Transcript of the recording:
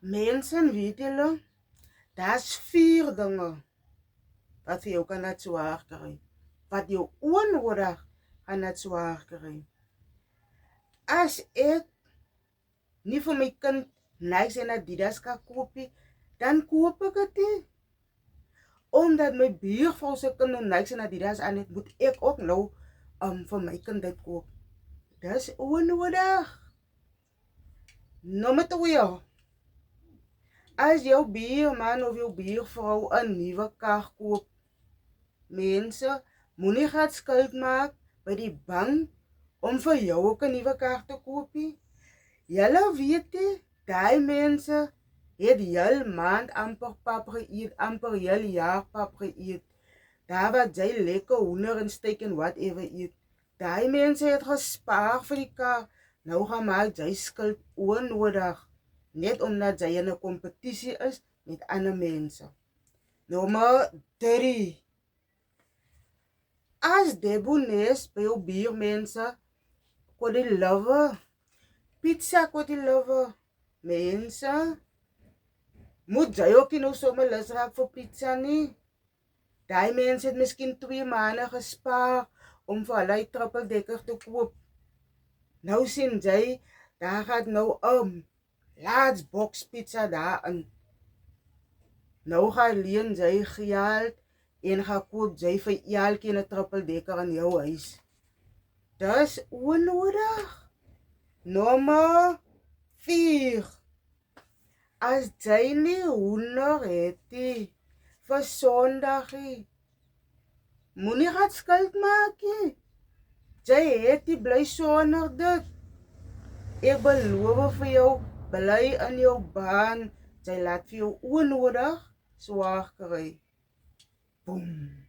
Mensen, weet julle, daar's 4 dinge wat vir jou kan laat swaar kry. Wat jou onnodig gaan laat swaar kry. As ek nie vir my kind Nike en Adidas kan koop nie, dan koop ek dit nie. Omdat my buurvrou se kind nou Nike en Adidas aan het, moet ek ook nou vir my kind dit koop. Dis onnodig. Nommer 2. As jou buurman of jou buurvrou 'n nuwe kar koop, mense, moenie gaan skuld maak by die bank om vir jou ook 'n nuwe kar te koop nie. Julle weet nie, daai mense het heel maand amper pap geëet, amper heel jaar pap geëet. Daar wat jy lekker hoender en steak en whatever eet. Daai mense het gespaar vir die kar. Nou gaan maak jy skuld onnodig, net omdat jy in 'n kompetisie is met ander mense. Nommer 3. As debones by jou buurmense kon die lover, pizza kon die lover, mense, moet jy ook nie nou sommer lus raak vir pizza nie. Daai mense het miskien 2 maande gespaar om vir hulle trippeldekker te koop. Nou sien jy, daar gaat nou large box pizza daarin. Nou gaan leen jy geld en gaan koop jy vir elkeen 'n trippeldekker in jou huis. Dis onnodig. Nommer 4. As jy nie hoender het nie vir Sondagie, moenie gaan skuld maak nie. Jy het die bly sonder dit. Ek beloof vir jou, bly in jou baan. Jy laat vir jou onnodig swaar kry. Boom.